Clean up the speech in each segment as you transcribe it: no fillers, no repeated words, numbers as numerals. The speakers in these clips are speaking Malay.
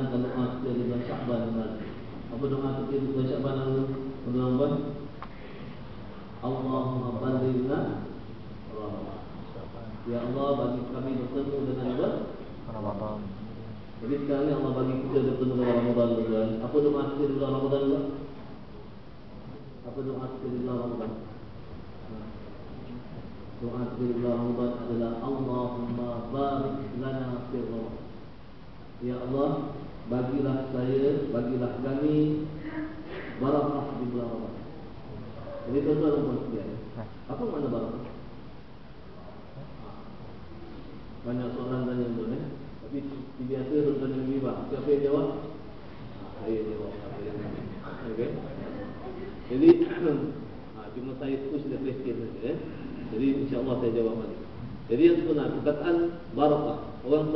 menjalankan doa kita di bulan Sya'ban nanti. Apa doa kita di bulan Sya'ban lalu? Tuan-tuan, Allahumma ballighna Ramadan. Ya Allah, bagi kami bertemu dengan Ramadan. Jadi sekarang ni Allah bagi kita bertemu dengan Ramadan, tuan-tuan. Apa doa kita di bulan Ramadan juga? Apa doa kita di bulan Ramadan? Doa kita di bulan Ramadan adalah Allahumma barik lana fi Ramadan. Ya Allah, bagilah saya, bagilah kami barakah di bulan Ramadan. Jadi tuan-tuan dan puan-puan, apa makna barakah? Banyak soalan tanya tuan, tapi biasa tuan-tuan yang lebih faham. Siapa yang jawab? Saya jawab. Okey. Jadi cuma saya push the question saja. Jadi insya-Allah saya jawab balik. Jadi yang sebenar perkataan barakah, orang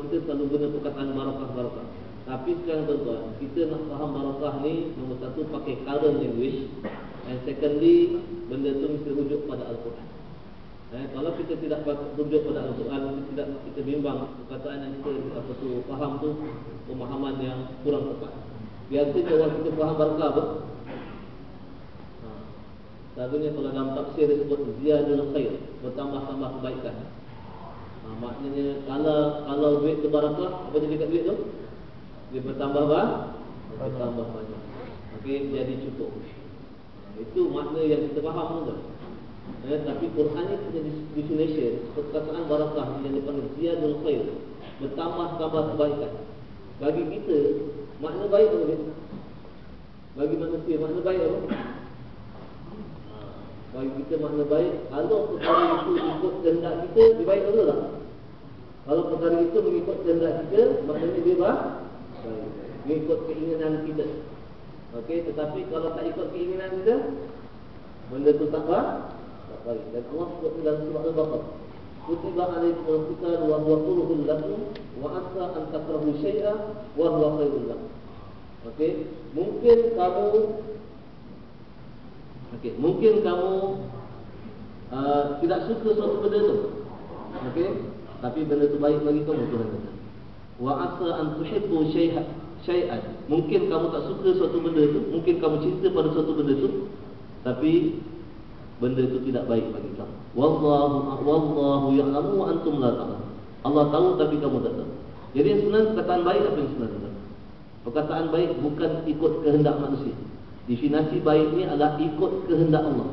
kita selalu guna perkataan barakah. Tapi sekarang tuan-tuan, kita nak faham barakah ni, nombor satu pakai current language, and secondly benda tu mesti rujuk pada Al-Quran. Kalau kita tidak rujuk pada Al-Quran, kita bimbang perkataan yang kita faham tu pemahaman yang kurang tepat. Biasanya orang kita faham barakah apa? Selalunya kalau dalam tafsir disebut ziyadul khair, bertambah-tambah kebaikan. Maknanya kalau duit tu barakah, apa jadi kat duit tu? Dia bertambah banyak. Okey, jadi cukup. Itu makna yang kita faham tu. Tapi Quran ni punya definition, perkataan barakah yang dipanggil ziyadul khair, bertambah-tambah kebaikan. Bagi kita makna baik apa? Bagi manusia makna baik apa? Bagi kita makna baik, kalau perkara itu ikut kehendak kita, dia baik atau tak? Kalau perkara itu mengikut kehendak kita, maknanya dia baik. Mengikut keinginan kita. Okey, tetapi kalau tak ikut keinginan kita, benda itu tak baik. Dan Allah sebut dalam surah Al-Baqarah, kutiba alaikumul qital wa huwa kurhun lakum wa asa an takrahu syai'an wa huwa khairul lakum. Okey, mungkin kamu tidak suka suatu benda tu. Okey, tapi benda tu baik bagi kamu, Tuhan kata. Wa asa an tuhibbu syai'an. Mungkin kamu tak suka suatu benda tu, mungkin kamu cinta pada suatu benda tu, tapi benda itu tidak baik bagi kamu. Wallahu ya'lamu wa antum la ta'lamun. Allah tahu tapi kamu tak tahu. Jadi yang sebenarnya perkataan baik apa yang sebenarnya? Perkataan baik bukan ikut kehendak manusia. Definisi baik ni adalah ikut kehendak Allah.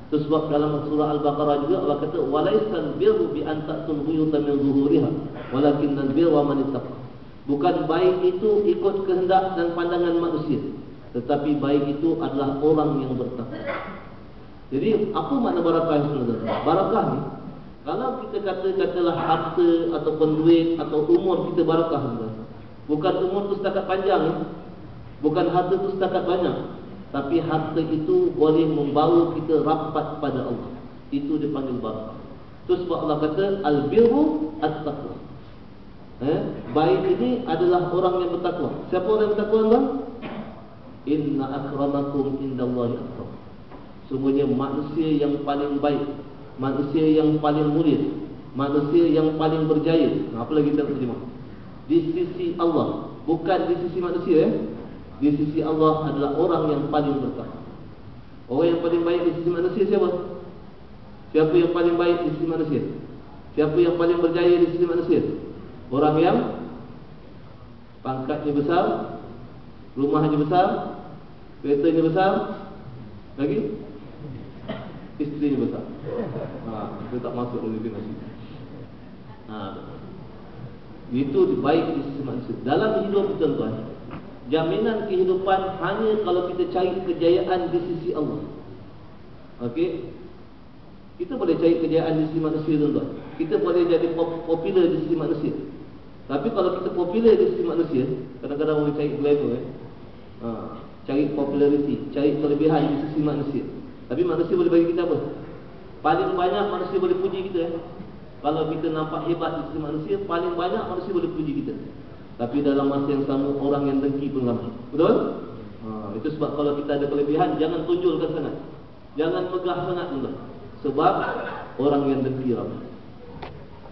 Itu sebab dalam surah Al-Baqarah juga Allah kata walaysal birru bi an ta'tul buyuta min zuhuriha walakinnal birra man ittaqa. Bukan baik itu ikut kehendak dan pandangan manusia, tetapi baik itu adalah orang yang bertakwa. Jadi apa makna barakah sebenarnya? Barakah ni, kalau kita katalah harta ataupun duit atau umur kita barakah sebenarnya. Bukan umur tu setakat panjang ni, bukan harta tu setakat banyak, tapi harta itu boleh membawa kita rapat pada Allah. Itu dipanggil barakah. Itu sebab Allah kata al-birru at-taqwa. Baik ini adalah orang yang bertakwa. Siapa orang yang bertakwa, tuan? Inna akramakum indallahi atqakum. Sungguhnya manusia yang paling baik, manusia yang paling mulia, manusia yang paling berjaya. Apa lagi kita terjemah? Di sisi Allah, bukan di sisi manusia. Di sisi Allah adalah orang yang paling bertakwa. Orang yang paling baik di sisi manusia siapa? Siapa yang paling baik di sisi manusia? Siapa yang paling berjaya di sisi manusia? Orang yang pangkatnya besar, rumahnya besar, keretanya besar, lagi isterinya besar. Itu tak masuk dalam definisi. Itu baik di sisi manusia. Dalam hidup tuan-tuan, jaminan kehidupan hanya kalau kita cari kejayaan di sisi Allah. Okey, kita boleh cari kejayaan di sisi manusia, tuan-tuan. Kita boleh jadi popular di sisi manusia. Tapi kalau kita popular di sisi manusia, kadang-kadang boleh cari glamour, cari popularity, cari kelebihan di sisi manusia. Tapi manusia boleh bagi kita apa? Paling banyak manusia boleh puji kita. Kalau kita nampak hebat di sisi manusia, paling banyak manusia boleh puji kita. Tapi dalam masa yang sama, orang yang dengki pun ramai. Betul? Itu sebab kalau kita ada kelebihan, jangan tunjulkan sangat, jangan megah sangat pula. Sebab orang yang dengki ramai.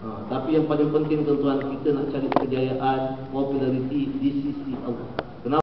Tapi yang paling penting tuan-tuan, kita nak cari kejayaan, populariti